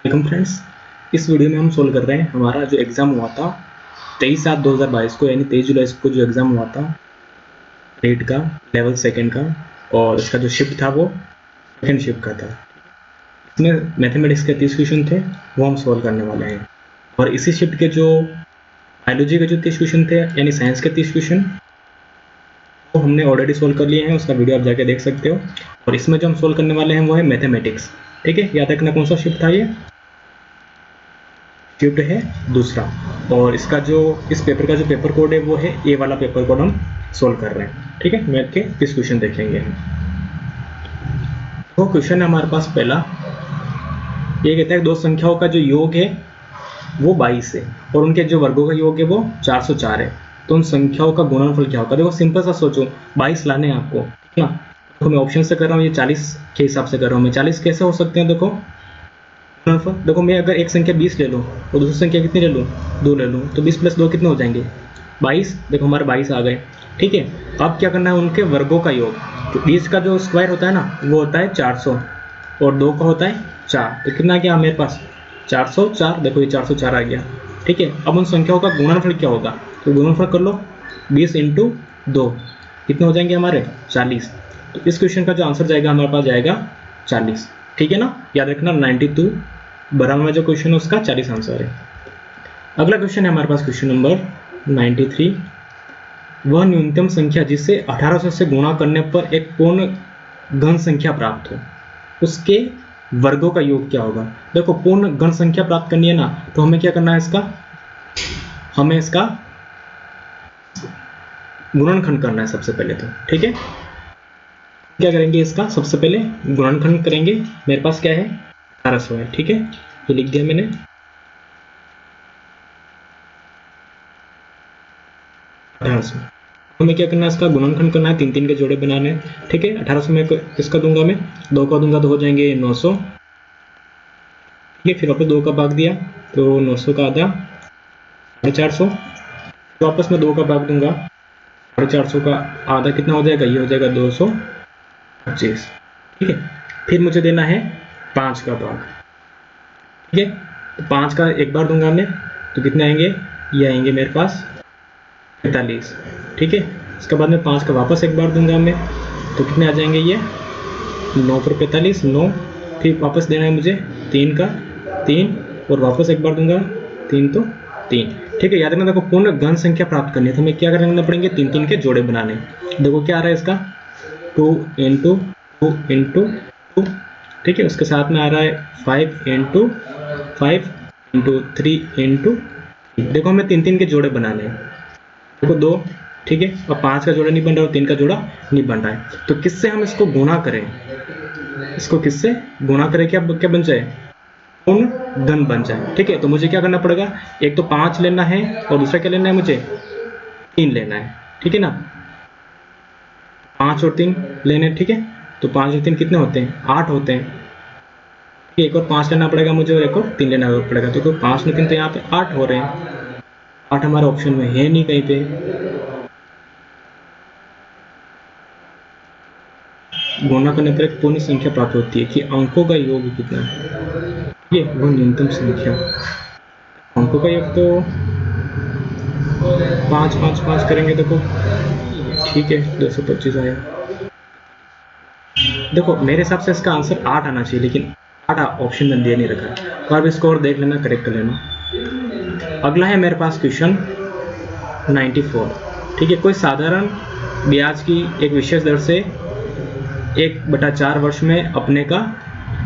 Welcome friends. इस video में हम सोल्व कर रहे हैं हमारा जो एग्ज़ाम हुआ था 23/7/2022 को, यानी 23 जुलाई को जो एग्ज़ाम हुआ था नीट का लेवल सेकेंड का, और इसका जो शिफ्ट था वो सेकेंड शिफ्ट का था। इसमें मैथमेटिक्स के 30 क्वेश्चन थे, वो हम सोल्व करने वाले हैं। और इसी शिफ्ट के जो बायोलॉजी के जो 30 क्वेश्चन थे, यानी साइंस के 30 क्वेश्चन, वो हमने ऑलरेडी सोल्व कर लिए हैं। उसका वीडियो आप जाके देख सकते हो। और इसमें जो हम सोल्व करने वाले हैं वो है मैथमेटिक्स। ठीक है, याद रखना कौन सा शिफ्ट था ये। शिफ्ट है दूसरा। और इसका जो इस पेपर का जो पेपर कोड है वो है ए वाला पेपर कोड हम सोल्व कर रहे हैं। ठीक है, मैथ के 30 क्वेश्चन देखेंगे हम। वो क्वेश्चन है हमारे पास पहला, ये कहता है दो संख्याओं का जो योग है वो 22 है और उनके जो वर्गों का योग है वो 404 है। तो उन संख्याओं का गुणनफल क्या होगा। देखो सिंपल सा सोचो, 22 लाने हैं आपको, ठीक है ना। तो मैं ऑप्शन से कर रहा हूँ, ये 40 के हिसाब से कर रहा हूँ मैं। 40 कैसे हो सकते हैं, देखो देखो मैं अगर एक संख्या 20 ले लूँ और दूसरी संख्या कितनी ले लूँ, 2 ले लूँ, तो 20 + 2 कितने हो जाएंगे, 22। देखो हमारे 22 आ गए। ठीक है, अब क्या करना है, उनके वर्गों का योग। तो 20 का जो स्क्वायर होता है ना वो होता है 400 और 2 का होता है 4। तो कितना गया मेरे पास, 404। देखो ये 404 आ गया। ठीक है, अब उन संख्याओं का गुणनफल क्या होगा, तो गुणनफल कर लो। 20 × 2 कितने हो जाएंगे हमारे, 40। तो इस क्वेश्चन का जो आंसर जाएगा हमारे पास जाएगा 40। ठीक है ना, याद रखना 92 बराबर में जो क्वेश्चन है उसका 40 आंसर है। अगला क्वेश्चन है हमारे पास क्वेश्चन नंबर 93। वह न्यूनतम संख्या जिसे 1800 से गुणा करने पर एक पूर्ण घन संख्या प्राप्त हो, उसके वर्गों का योग क्या होगा। देखो पूर्ण घन संख्या प्राप्त करनी है ना, तो हमें क्या करना है, हमें इसका गुणनखंड करना है सबसे पहले तो। ठीक है, क्या करेंगे, इसका सबसे पहले गुणनखंड करेंगे। मेरे पास क्या है, 1800 है। ठीक है, ये लिख दिया मैंने। 1800 हमें क्या करना है, इसका गुणनखंड करना है, 3 के जोड़े बनाने हैं। ठीक है, 1800 में इसका दूंगा मैं, 2 का दूंगा तो हो जाएंगे 900। ठीक है, फिर वापस 2 का भाग दिया तो 900 का आधा 450। वापस मैं 2 का भाग दूंगा, 450 का आधा कितना हो जाएगा, ये हो जाएगा 225। ठीक है, फिर मुझे देना है 5 का भाग। ठीक है, तो 5 का एक बार दूंगा मैं, तो कितने आएंगे, ये आएंगे मेरे पास 45। ठीक है, इसके बाद में 5 का वापस एक बार दूंगा मैं, तो कितने आ जाएंगे, ये 9 पर 45 9। फिर वापस देना है मुझे 3 का 3, और वापस एक बार दूंगा 3 तो 3। ठीक है, याद रखना, देखो पूर्ण घन संख्या प्राप्त करनी है तो हमें क्या करना पड़ेंगे, 3 के जोड़े बनाने। देखो क्या आ रहा है इसका, 2 × 2 × 2। ठीक है, उसके साथ में आ रहा है 5 × 5 × 3 × देखो हमें 3 के जोड़े बनाने हैं। देखो 2, ठीक है, अब 5 का जोड़ा नहीं बन रहा और 3 का जोड़ा नहीं बन रहा है, तो किससे हम इसको गुणा करें, इसको किससे गुणा करें, क्या क्या बन जाए, पूर्ण घन बन जाए। ठीक है, तो मुझे क्या करना पड़ेगा, एक तो 5 लेना है और दूसरा क्या लेना है, मुझे 3 लेना है। ठीक है ना, 5 और 3 लेने। ठीक है, तो 5 और 3 कितने होते हैं, 8 होते हैं। एक और 5 लेना पड़ेगा मुझे और एक और 3 लेना पड़ेगा, तो 5 में 3 तो यहाँ पे 8 हो रहे हैं। 8 हमारे ऑप्शन में है नहीं कहीं पे। गुणा करने पर एक पूर्ण संख्या प्राप्त होती है कि अंकों का योग कितना है, ये वो न्यूनतम संख्या। अंकों का योग तो 5 5 5 करेंगे, देखो ठीक है 225 आया। देखो मेरे हिसाब से इसका आंसर 8 आना चाहिए, लेकिन 8 ऑप्शन में दे नहीं रखा है, तो आप इसको और देख लेना, करेक्ट कर लेना। अगला है मेरे पास क्वेश्चन 94। ठीक है, कोई साधारण ब्याज की एक विशेष दर से 1/4 वर्ष में अपने का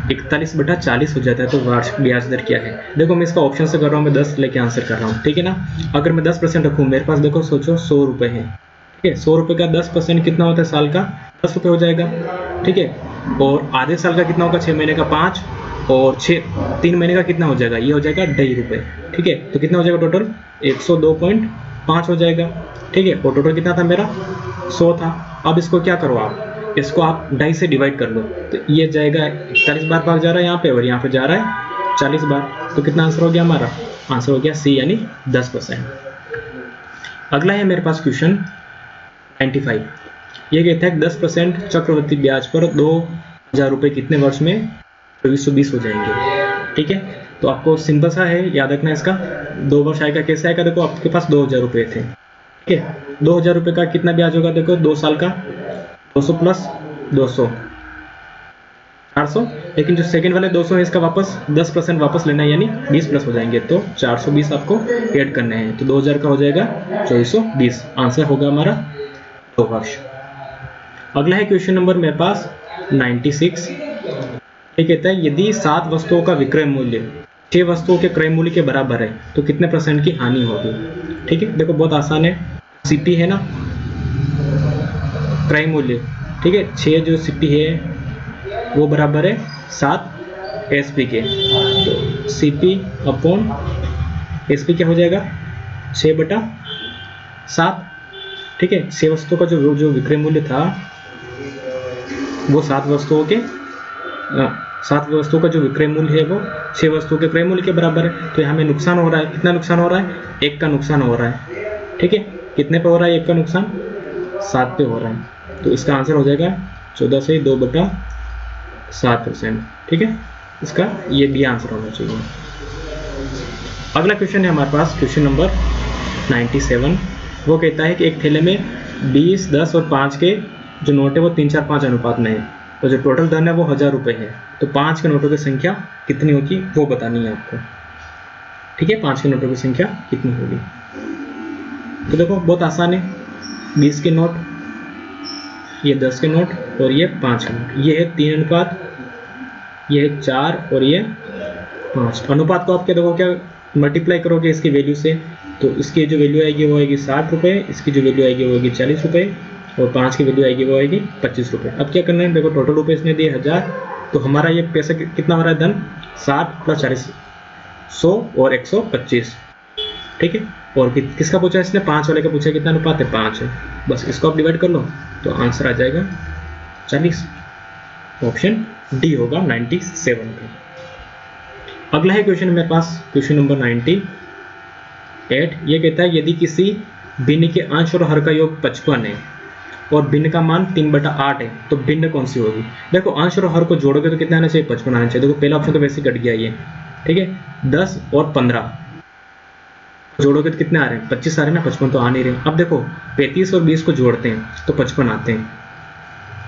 41/40 हो जाता है, तो वार्षिक ब्याज दर क्या है। देखो मैं इसका ऑप्शन से कर रहा हूँ, मैं 10 लेके आंसर कर रहा हूँ। ठीक है ना, अगर मैं 10% रखूँ, मेरे पास देखो सोचो 100 रुपये है। ठीक है, 100 रुपये का 10% कितना होता है, साल का 10 रुपये हो जाएगा। ठीक है, और आधे साल का कितना होगा, 6 महीने का 5, और 3 महीने का कितना हो जाएगा, ये हो जाएगा 2.5 रुपये। ठीक है, तो कितना हो जाएगा टोटल, 102.5 हो जाएगा। ठीक है, और टोटल कितना था मेरा, 100 था। अब इसको क्या करो आप, इसको आप 2.5 से डिवाइड कर लो, तो ये जाएगा 41 बार भाग जा रहा है यहाँ पे, और यहाँ पे जा रहा है 40 बार। तो कितना आंसर हो गया हमारा, आंसर हो गया सी, यानी 10%। अगला है मेरे पास क्वेश्चन 95। ये कहता है 10% चक्रवृद्धि ब्याज पर 2000 रुपये कितने वर्ष में 2420 हो जाएंगे। ठीक है, तो आपको सिंपल सा है याद रखना इसका, 2 वर्ष आएगा। कैसे आएगा? देखो आपके पास 2000 रुपये थे, ठीक है, 2000 रुपये का कितना ब्याज होगा? देखो 2 साल का 200 प्लस 200 400, लेकिन जो सेकंड वाले 200 है इसका वापस 10% वापस लेना है, यानी 20 प्लस हो जाएंगे, तो 420 आपको ऐड करने हैं, तो 2000 का हो जाएगा 2420। आंसर होगा हमारा 2 वर्ष। अगला है क्वेश्चन नंबर मेरे पास 96। ये कहता है यदि 7 वस्तुओं का विक्रय मूल्य 6 वस्तुओं के क्रय मूल्य के बराबर है तो कितने % की हानि होगी? ठीक है, देखो बहुत आसान है, सीपी है ना, क्रय मूल्य, ठीक है, 6 जो सीपी है वो बराबर है 7 एसपी के, तो सीपी अपॉन एसपी क्या हो जाएगा? 6/7, ठीक है। 6 वस्तुओं का जो विक्रय मूल्य था वो 7 वस्तुओं का जो विक्रय मूल्य है वो 6 वस्तुओं के क्रय मूल्य के बराबर है। तो यहाँ में नुकसान हो रहा है, कितना नुकसान हो रहा है? 1 का नुकसान हो रहा है, ठीक है। कितने पे हो रहा है 1 का नुकसान? 7 पे हो रहा है, तो इसका आंसर हो जाएगा 14 से 2/7%, ठीक है। इसका ये भी आंसर होना चाहिए। अगला क्वेश्चन है हमारे पास क्वेश्चन नंबर 97। वो कहता है कि एक थैले में 20, 10 और 5 के जो नोट है वो 3, 4, 5 अनुपात में है, तो जो टोटल धन है वो 1000 रुपये है, तो 5 के नोटों की संख्या कितनी होगी वो बतानी है आपको, ठीक है। 5 के नोटों की संख्या कितनी होगी? तो देखो बहुत आसान है, 20 के नोट, ये 10 के नोट और ये 5 के नोट, ये है 3 अनुपात, ये है 4 और ये 5। अनुपात को आप क्या देखो, क्या मल्टीप्लाई करोगे इसकी वैल्यू से, तो इसकी जो वैल्यू आएगी वो आएगी 60 रुपये, इसकी जो वैल्यू आएगी वो आएगी 40 रुपये, और 5 की वैल्यू आएगी वो आएगी 25 रुपये। अब क्या करना है, देखो टोटल रुपये इसने दिए 1000, तो हमारा ये पैसा कितना हो रहा है? धन 60 + 40 100 और 125, ठीक है। और किसका पूछा इसने? 5 वाले का पूछा, कितना अनुपात है? 5 है। बस इसको आप डिवाइड कर लो तो आंसर आ जाएगा 40। ऑप्शन डी होगा 97 का। अगला है क्वेश्चन मेरे पास क्वेश्चन नंबर 98। ये कहता है यदि किसी भिन्न के अंश और हर का योग 55 है और भिन्न का मान 3/8 है तो भिन्न कौन सी होगी? देखो अंश और हर को जोड़ोगे तो कितना आना चाहिए? 55 आना चाहिए। देखो पहला ऑप्शन तो वैसे कट गया ये, ठीक है। 10 और 15 जोड़ोगे तो कितने आ रहे हैं? 25 आ रहे हैं ना, 55 तो आ नहीं रहे। अब देखो 35 और 20 को जोड़ते हैं तो 55 आते हैं,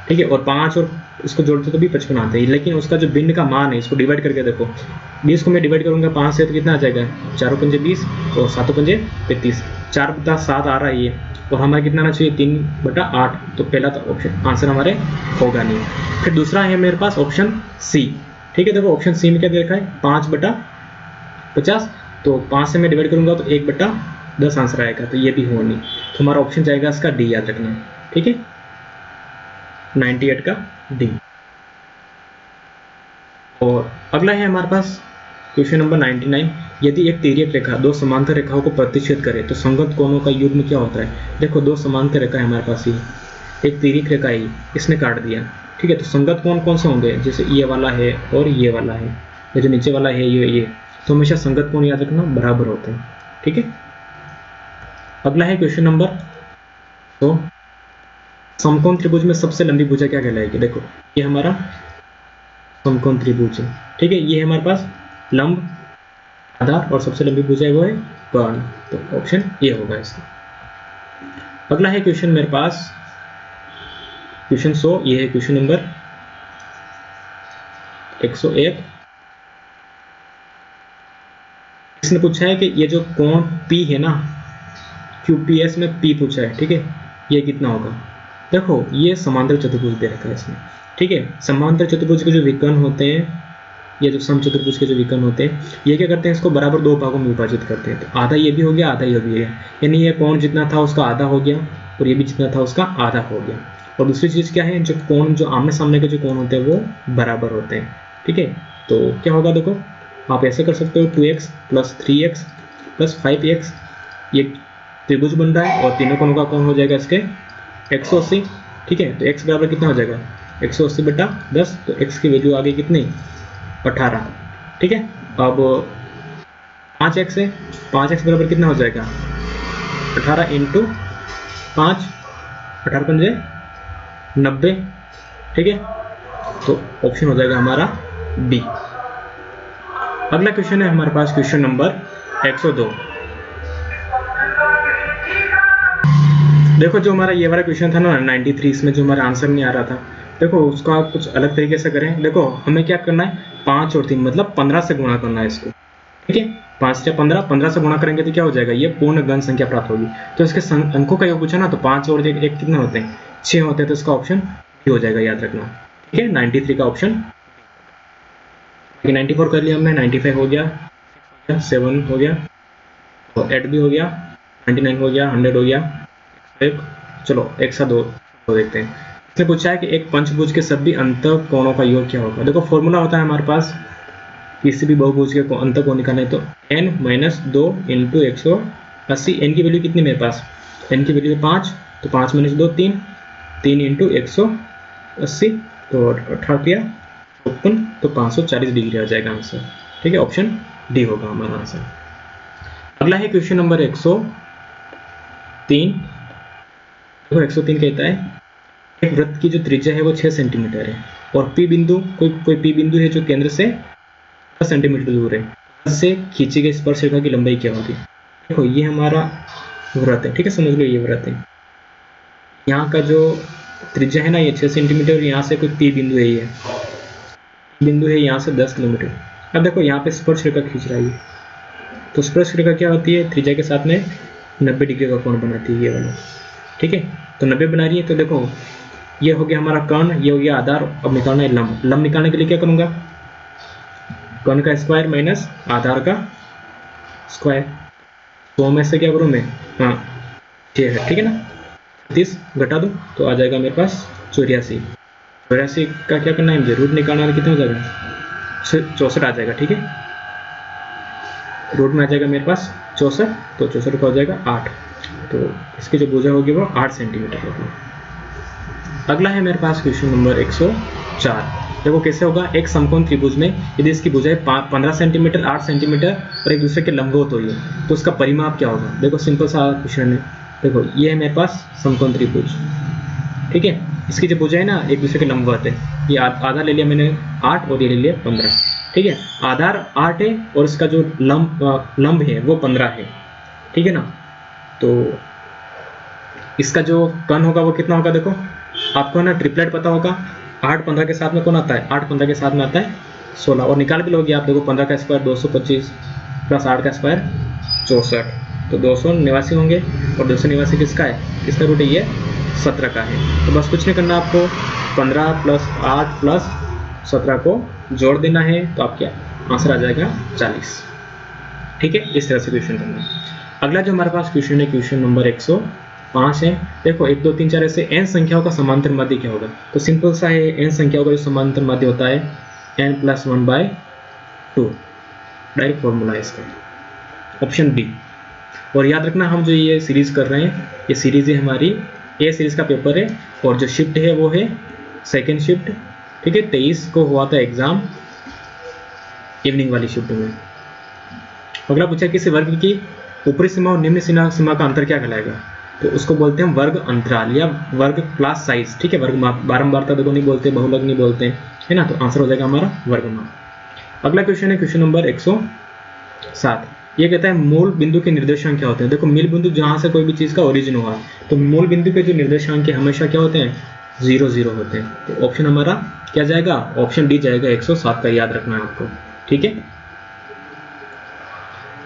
ठीक है, और 5 और इसको जोड़ते तो भी 55 आते हैं, लेकिन उसका जो भिन्न का मान है इसको डिवाइड करके देखो, 20 को मैं डिवाइड करूंगा 5 से तो कितना आ जाएगा? 4 पंजे 20 और 7 पंजे 35, 4/7 आ रहा है ये, और हमारा कितना आना चाहिए? 3/8, तो पहला तो ऑप्शन आंसर हमारे होगा नहीं। फिर दूसरा है मेरे पास ऑप्शन सी, ठीक है। देखो ऑप्शन सी में क्या दे रखा है? 5/50, तो 5 से मैं डिवाइड करूंगा तो 1/10 आंसर आएगा, तो ये भी होगा नहीं, तो हमारा ऑप्शन जाएगा इसका डी, याद रखना, ठीक है, 98 का डी। और अगला है हमारे पास क्वेश्चन नंबर 99। यदि एक तिर्यक रेखा 2 समांतर रेखाओं को प्रतिच्छेद करे तो संगत कोणों का युग्म क्या होता है? देखो 2 समांतर रेखा है हमारे पास, ये एक तिर्यक रेखा है, इसने काट दिया, ठीक है, तो संगत कोण कौन से होंगे? जैसे ये वाला है और ये वाला है, ये जो नीचे वाला है ये, तो हमेशा संगत कोण याद रखना बराबर होते हैं, ठीक है। अगला है क्वेश्चन नंबर, तो समकोण त्रिभुज में सबसे लंबी भुजा क्या कहलाएगी? देखो ये हमारा समकोण त्रिभुज है, ठीक है, ये है हमारे पास लंब, आधार, और सबसे लंबी भुजा है वो है कर्ण, तो ऑप्शन ए होगा इसका। अगला है क्वेश्चन मेरे पास क्वेश्चन 100, ये है क्वेश्चन नंबर 101। इसने पूछा है कि ये जो कोण P है ना, QPS में P पूछा है, ठीक है, ये कितना होगा? देखो ये समांतर चतुर्भुज दे रखा है इसमें, ठीक है। समांतर चतुर्भुज के जो विकर्ण होते हैं, ये जो समचतुर्भुज के जो विकर्ण होते हैं, ये क्या करते हैं? इसको बराबर 2 भागों में विभाजित करते हैं, तो आधा ये भी हो गया, आधा ये भी है, यानी ये कोण जितना था उसका आधा हो गया और ये भी जितना था उसका आधा हो गया। और दूसरी चीज़ क्या है? जो कोण, जो आमने सामने के जो कोण होते हैं वो बराबर होते हैं, ठीक है। तो क्या होगा? देखो आप ऐसे कर सकते हो, 2x + 3x + 5x, ये त्रिभुज बन रहा है और तीनों कोणों का कोण हो जाएगा इसके 180, ठीक है। तो x बराबर कितना हो जाएगा? 180/10, तो x की वैल्यू आ गई कितनी? 18, ठीक है। अब 5x है, 5x बराबर कितना हो जाएगा? 18 × 5, 18 पंजे 90, ठीक है, तो ऑप्शन हो जाएगा हमारा बी। अगला क्वेश्चन है हमारे पास क्वेश्चन नंबर 102। देखो जो हमारा ये वाला क्वेश्चन था ना 93, इसमें जो हमारा आंसर नहीं आ रहा था, देखो उसका आप कुछ अलग तरीके से करें। देखो हमें क्या करना है, 5 और 3 मतलब 15 से गुणा करना है इसको, ठीक है। 5 से 15, 15 से गुणा करेंगे तो क्या हो जाएगा, ये पूर्ण गण संख्या प्राप्त होगी। तो इसके अंकों का योग पूछा ना, तो 5 और 1 कितने होते हैं, 6 होते हैं, तो इसका ऑप्शन डी हो जाएगा, याद रखना, ठीक है। 93 का ऑप्शन, 94 कर लिया हमने, 95 हो गया, 7 हो गया, और 8 भी हो गया, 99 हो गया, 100 हो गया, एक, चलो एक साथ दो देखते हैं। इसने पूछा है कि एक पंचभुज के सभी अंतःकोणों का योग क्या होगा। देखो फॉर्मूला होता है हमारे पास, किसी भी बहुभुज के अंतःकोण निकालना है तो n-2 इंटू 180। n की वैल्यू कितनी मेरे पास, n की वैल्यू 5, तो 5 - 2 3, 3 इंटू 180, तो 18 54, तो 540 डिग्री आ जाएगा आंसर, ठीक है। ऑप्शन डी होगा हमारा आंसर। अगला है क्वेश्चन नंबर 103। देखो 103 कहता है एक वृत्त की जो त्रिज्या है वो 6 सेंटीमीटर है, और पी बिंदु, कोई पी बिंदु है जो केंद्र से 10 सेंटीमीटर दूर है, से खींची गई स्पर्श रेखा की लंबाई क्या होगी। देखो ये हमारा वृत्त है, ठीक है, समझ लो ये वृत्त है। यहाँ का जो त्रिज्या है ना ये 6 सेंटीमीटर, यहाँ से कोई पी बिंदु है, ये बिंदु है यहाँ से 10 किलोमीटर। अब देखो यहाँ पे स्पर्श रेखा खींच रहा है, तो स्पर्श रेखा क्या होती है, त्रिज्या के साथ में 90 डिग्री का कोण बनाती है ये वाला, ठीक है। तो 90 बना रही है, तो देखो ये हो गया हमारा कर्ण, ये हो गया आधार। अब निकालना है लंब। लंब निकालने के लिए क्या करूंगा, कर्ण का स्क्वायर माइनस आधार का स्क्वायर, तो में से क्या करूं मैं, हाँ 6 है, ठीक है ना। 30 घटा दूं तो आ जाएगा मेरे पास 84। 84 का क्या करना है मुझे, रूट निकालना है, कितना हो जाएगा, 64 आ जाएगा, ठीक है। रूट में आ जाएगा मेरे पास 64, तो 64 का हो जाएगा 8, तो इसकी जो भुजा होगी वो 8 सेंटीमीटर होगी। अगला है मेरे पास क्वेश्चन नंबर 104। देखो कैसे होगा, एक समकोण त्रिभुज में यदि इसकी भुजाएं 15 सेंटीमीटर, 8 सेंटीमीटर और एक दूसरे के लंबवत हुई है, तो उसका परिमाप क्या होगा। देखो सिंपल सा क्वेश्चन है। देखो ये है मेरे पास समकोण त्रिभुज, ठीक है। इसकी जो भुजाएं ना एक दूसरे के लंबवत है, ये आधा ले लिया मैंने 8 और ये ले लिया 15, ठीक है। आधार 8 है और इसका जो लंब है वो 15 है, ठीक है ना। तो इसका जो कर्ण होगा वो कितना होगा, देखो आपको ना ट्रिपलेट पता होगा, 8 15 के साथ में कौन आता है, 8 15 के साथ में आता है 16, और निकाल भी लोगे आप। देखो 15 का स्क्वायर 225 प्लस 8 का स्क्वायर 64, तो 289 होंगे, और 289 किसका है, किसका रूट है, ये 17 का है। तो बस कुछ नहीं करना आपको, 15 प्लस 8 प्लस 17 को जोड़ देना है, तो आपके आंसर आ जाएगा 40, ठीक है। इस तरह से क्वेश्चन करना। अगला जो हमारे पास क्वेश्चन है क्वेश्चन नंबर 105 है। देखो 1 2 3 4 ऐसे n संख्याओं का समांतर माध्य क्या होगा। तो सिंपल सा है, n संख्याओं का जो समांतर माध्य होता है n+1/2, डायरेक्ट फॉर्मूला है इसका, ऑप्शन बी। और याद रखना हम जो ये सीरीज कर रहे हैं, ये सीरीज है हमारी ए सीरीज का पेपर है, और जो शिफ्ट है वो है सेकेंड शिफ्ट, ठीक है। 23 को हुआ था एग्जाम, इवनिंग वाली शिफ्ट में। अगला पूछा किसी वर्ग की ऊपरी सीमा और निम्न सीमा का अंतर क्या कहलाएगा। तो उसको बोलते हैं वर्ग अंतराल या वर्ग क्लास साइज, ठीक है। वर्ग माप, बारंबारता देखो नहीं बोलते, बहुलक नहीं बोलते, है ना। तो आंसर हो जाएगा हमारा वर्ग माप। अगला क्वेश्चन है क्वेश्चन नंबर 107। ये कहता है मूल बिंदु के निर्देशांक क्या होते हैं। देखो मूल बिंदु जहां से कोई भी चीज का ओरिजिन हुआ, तो मूल बिंदु के जो निर्देशांक है हमेशा क्या होते हैं, 0 0 होते हैं। तो ऑप्शन हमारा क्या जाएगा, ऑप्शन डी जाएगा 107 का, याद रखना है आपको, ठीक है।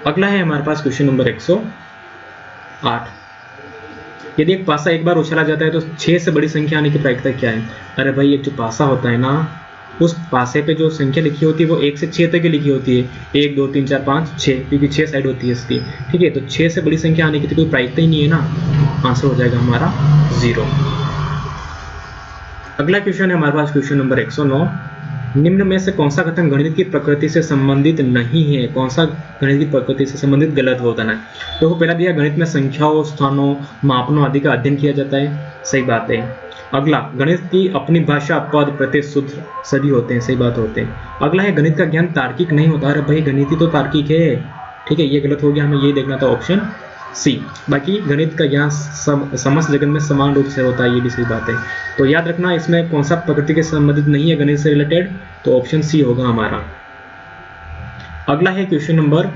अगला है हमारे पास क्वेश्चन नंबर 108। यदि एक पासा एक बार उछाला जाता है तो 6 से बड़ी संख्या आने की प्रायिकता क्या है। अरे भाई एक जो पासा होता है ना, उस पासे पे जो संख्या लिखी होती है वो 1 से 6 तक की लिखी होती है, 1 2 3 4 5 6, क्योंकि 6 साइड होती है इसकी, ठीक है। तो 6 से बड़ी संख्या आने की तो कोई प्रायिकता ही नहीं है ना, आंसर हो जाएगा हमारा 0। अगला क्वेश्चन है हमारे पास क्वेश्चन नंबर 109। निम्न में से कौन सा कथन गणित की प्रकृति से संबंधित नहीं है। कौन सा गणित की प्रकृति से संबंधित गलत होता है। तो पहला दिया गणित में संख्याओं, स्थानों, मापनों आदि का अध्ययन किया जाता है, सही बात है। अगला गणित की अपनी भाषा, पद, प्रत्यय, सूत्र सभी होते हैं, सही बात होते हैं। अगला है गणित का ज्ञान तार्किक नहीं होता। अरे भाई गणित ही तो तार्किक है, ठीक है, ये गलत हो गया, हमें ये देखना था ऑप्शन सी। बाकी गणित का ज्ञान समस्त जगत में समान रूप से होता है, ये भी सही बात है। तो याद रखना इसमें कौन सा प्रकृति के संबंधित नहीं है गणित से रिलेटेड, तो ऑप्शन सी होगा हमारा। अगला है क्वेश्चन नंबर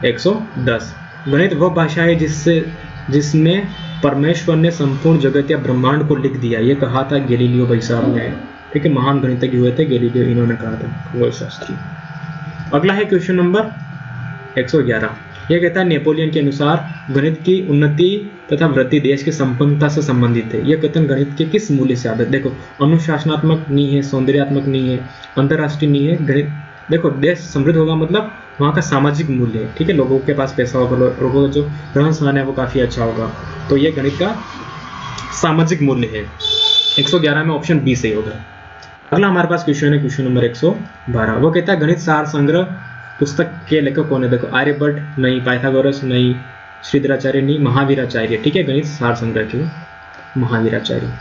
110। गणित वह भाषा है जिसमें परमेश्वर ने संपूर्ण जगत या ब्रह्मांड को लिख दिया, ये कहा था गैलीलियो भाई साहब ने। ठीक है, महान गणितज्ञ हुए थे गैलीलियो, इन्होंने कहा था, खगोल शास्त्री। अगला है क्वेश्चन नंबर 111। यह कहता है नेपोलियन के अनुसार गणित की उन्नति तथा वृद्धि देश की संपन्नता से संबंधित है। यह कथन गणित के किस मूल्य से आधारित? देखो, अनुशासनात्मक नहीं है, सौंदर्यात्मक नहीं है, अंतरराष्ट्रीय नहीं है। गणित, देखो, देश समृद्ध होगा मतलब वहाँ का सामाजिक मूल्य है। ठीक है, लोगों के पास पैसा होगा, लोगों का जो रहन सहन है वो काफ़ी अच्छा होगा, तो ये गणित का सामाजिक मूल्य है। 111 में ऑप्शन बी सही होगा। अगला हमारे पास क्वेश्चन है क्वेश्चन नंबर 112। वो कहता है गणित सार संग्रह पुस्तक के लेखक कौन है? देखो, आर्यभट्ट नहीं, पाइथागोरस नहीं, श्रीधराचार्य नहीं, महावीराचार्य। ठीक है, गणित सार संग्रह के महावीराचार्य।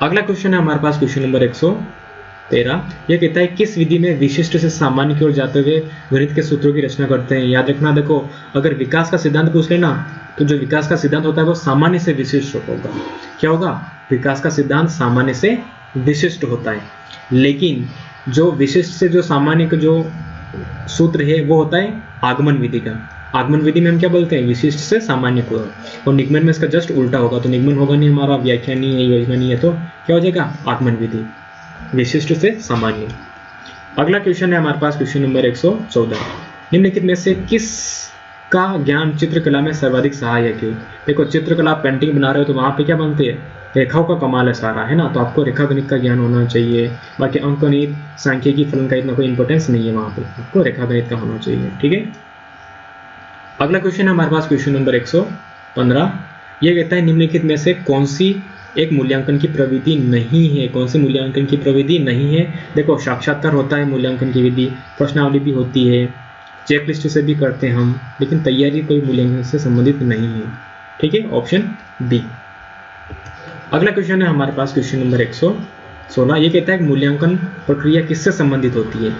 अगला क्वेश्चन है हमारे पास क्वेश्चन नंबर 113। यह कहता है किस विधि में विशिष्ट से सामान्य की ओर जाते हुए गणित के सूत्रों की रचना करते हैं? याद रखना, देखो, अगर विकास का सिद्धांत पूछ लेना तो जो विकास का सिद्धांत होता है वो सामान्य से विशिष्ट होगा। क्या होगा? विकास का सिद्धांत सामान्य से विशिष्ट होता है, लेकिन जो विशिष्ट से जो सामान्य का जो सूत्र है वो होता है आगमन विधि का। आगमन विधि में हम क्या बोलते हैं? विशिष्ट से सामान्य को। और निगमन में इसका जस्ट उल्टा होगा, तो निगमन होगा नहीं हमारा, व्याख्या नहीं है, योजना नहीं है, तो क्या हो जाएगा? आगमन विधि, विशिष्ट से सामान्य। अगला क्वेश्चन है हमारे पास क्वेश्चन नंबर 114। निम्नलिखित में से किस का ज्ञान चित्रकला में सर्वाधिक सहायक है? देखो, चित्रकला, पेंटिंग बना रहे हो तो वहां पे क्या बनते हैं? रेखाओं का कमाल है सारा, है ना, तो आपको रेखा गणित का ज्ञान होना चाहिए। बाकी अंक गणित, सांख्यिकी, फलन का इतना कोई इंपॉर्टेंस नहीं है, वहां पे आपको रेखा गणित का होना चाहिए। ठीक है, अगला क्वेश्चन है हमारे पास क्वेश्चन नंबर 115। यह कहता है निम्नलिखित में से कौन सी एक मूल्यांकन की प्रविधि नहीं है? कौन सी मूल्यांकन की प्रविधि नहीं है? देखो, साक्षात्कार होता है मूल्यांकन की विधि, प्रश्नावली भी होती है, चेकलिस्ट से भी करते हैं हम, लेकिन तैयारी कोई मूल्यांकन से संबंधित नहीं है। ठीक है, ऑप्शन बी। अगला क्वेश्चन है हमारे पास क्वेश्चन नंबर 116। ये कहता है मूल्यांकन प्रक्रिया किससे संबंधित होती है?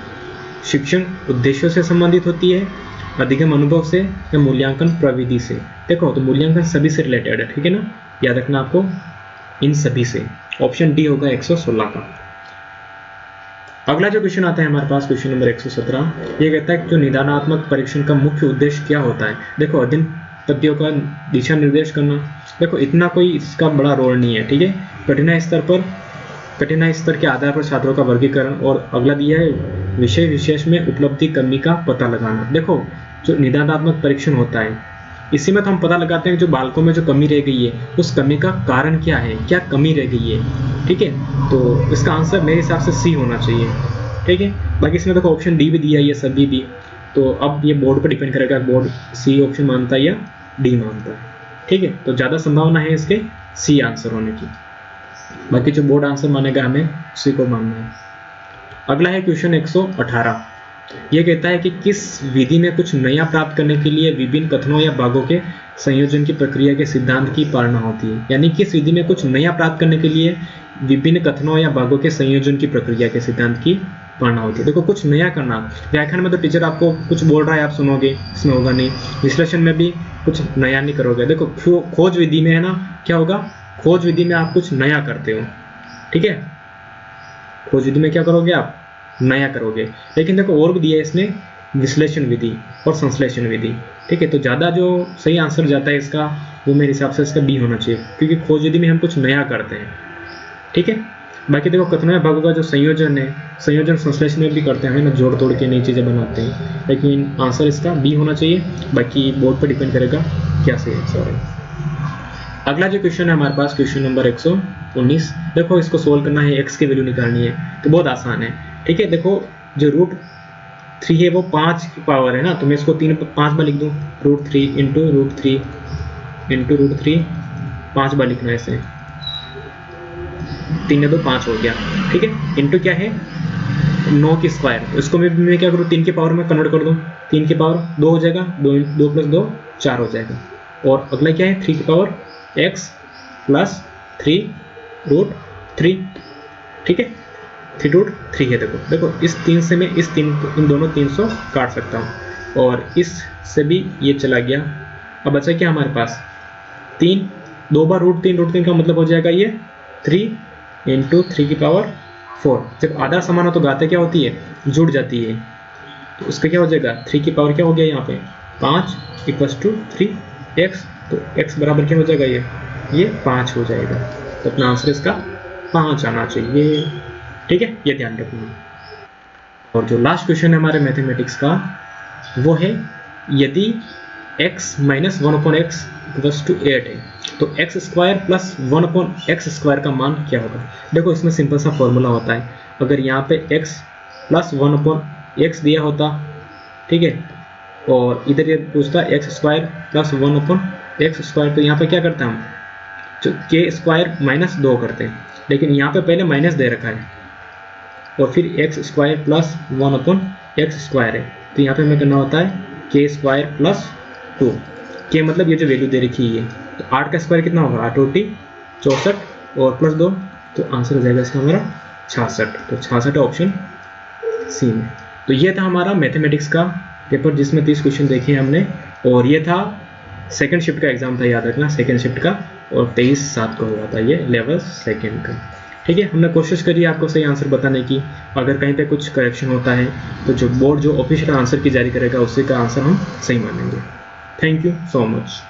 शिक्षण उद्देश्यों से संबंधित होती है, अधिगम अनुभव से, या मूल्यांकन प्रविधि से? देखो, तो मूल्यांकन सभी से रिलेटेड है। ठीक है ना, याद रखना आपको, इन सभी से। ऑप्शन डी होगा 116 का। अगला जो क्वेश्चन आता है हमारे पास क्वेश्चन नंबर 117। ये कहता है जो निदानात्मक परीक्षण का मुख्य उद्देश्य क्या होता है? देखो, अध्ययन पद्धतियों का दिशा निर्देश करना। देखो, इतना कोई इसका बड़ा रोल नहीं है। ठीक है, कठिनाई स्तर के आधार पर छात्रों का वर्गीकरण, और अगला दिया है विषय विशेष में उपलब्धि कमी का पता लगाना। देखो, जो निदानात्मक परीक्षण होता है इसी में तो हम पता लगाते हैं जो बालकों में जो कमी रह गई है उस कमी का कारण क्या है, क्या कमी रह गई है। ठीक है, तो इसका आंसर मेरे हिसाब से सी होना चाहिए। ठीक है, बाकी इसमें देखो ऑप्शन डी भी दिया है, ये सभी भी, तो अब ये बोर्ड पर डिपेंड करेगा, बोर्ड सी ऑप्शन मानता है या डी मानता है। ठीक है, तो ज़्यादा संभावना है इसके सी आंसर होने की, बाकी जो बोर्ड आंसर मानेगा हमें सी को मानना है। अगला है क्वेश्चन 118। यह कहता है कि किस विधि में कुछ नया प्राप्त करने के लिए विभिन्न कथनों या भागों के संयोजन की प्रक्रिया के सिद्धांत की पालना होती है? यानी किस विधि में कुछ नया प्राप्त करने के लिए विभिन्न कथनों या भागों के संयोजन की प्रक्रिया के सिद्धांत की पालना होती है? देखो, कुछ नया करना, व्याख्यान में तो टीचर आपको कुछ बोल रहा है आप सुनोगे, इसमें होगा नहीं। विश्लेषण में भी कुछ नया नहीं करोगे। देखो, खोज विधि में है ना, क्या होगा? खोज विधि में आप कुछ नया करते हो। ठीक है, खोज विधि में क्या करोगे? आप नया करोगे। लेकिन देखो, और भी दिया है इसने, विश्लेषण विधि और संश्लेषण विधि। ठीक है, तो ज़्यादा जो सही आंसर जाता है इसका, वो मेरे हिसाब से इसका बी होना चाहिए, क्योंकि खोज विधि में हम कुछ नया करते हैं। ठीक है, बाकी देखो कथनों या भागों का जो संयोजन है, संयोजन संश्लेषण में भी करते हैं ना, जोड़ तोड़ के नई चीज़ें बनाते हैं, लेकिन आंसर इसका बी होना चाहिए। बाकी बोर्ड पर डिपेंड करेगा क्या सही आंसर है। अगला जो क्वेश्चन है हमारे पास क्वेश्चन नंबर 119। देखो, इसको सोल्व करना है, एक्स की वैल्यू निकालनी है, तो बहुत आसान है। ठीक है, देखो, जो √3 है वो 5 की पावर है ना, तो मैं इसको 5 बार लिख दूँ, √3 इंटू √3 5 बार लिखना है इसे, 3 या 2 5 हो गया। ठीक है, इंटू क्या है? 9 की स्क्वायर, तो इसको मैं क्या करूँ, 3 की पावर में कन्वर्ट कर दूँ, 3 की पावर 2 हो जाएगा, 2 + 2 4 हो जाएगा। और अगला क्या है? 3 की पावर x + 3√3। ठीक है, 3√3 है। देखो इस 3 से मैं इन दोनों 300 काट सकता हूँ, और इस से भी ये चला गया। अब बचा क्या हमारे पास? 3, 2 बार √3 का मतलब हो जाएगा ये 3 × 3 की पावर 4। जब आधा समान हो तो घातें क्या होती है? जुड़ जाती है। तो उसका क्या हो जाएगा, 3 की पावर क्या हो गया यहाँ पे 5 इक्वल्स टू 3x, तो x बराबर क्या हो जाएगा, ये 5 हो जाएगा। तो अपना आंसर इसका 5 आना चाहिए। ठीक है, ये ध्यान रखना। और जो लास्ट क्वेश्चन है हमारे मैथमेटिक्स का वो है यदि x minus 1/x equals to 8 है तो x square plus 1/x square का मान क्या होगा। देखो इसमें सिंपल सा फॉर्मूला होता है, अगर यहाँ पे x प्लस 1/x दिया होता, ठीक है, और इधर ये पूछता x square plus 1/x square, तो यहाँ पे क्या करते हैं हम, जो के स्क्वायर माइनस 2 करते हैं, लेकिन यहाँ पे पहले माइनस दे रखा है और फिर x square plus 1/x square है, तो यहाँ पे हमें करना होता है के स्क्वायर प्लस 2, के मतलब ये जो वैल्यू दे रखी है, तो 8 का स्क्वायर कितना होगा, 8 × 64 और प्लस 2, तो आंसर हो जाएगा इसका हमारा 66। तो 66 ऑप्शन सी में। तो ये था हमारा मैथमेटिक्स का पेपर जिसमें 30 क्वेश्चन देखे हैं हमने, और ये था सेकंड शिफ्ट का एग्जाम था, याद रखना सेकंड शिफ्ट का, और 23/7 को हुआ था ये लेवल सेकंड का। ठीक है, हमने कोशिश करी आपको सही आंसर बताने की, अगर कहीं पे कुछ करेक्शन होता है तो जो बोर्ड जो ऑफिशियल आंसर की जारी करेगा उसी का आंसर हम सही मानेंगे। Thank you so much.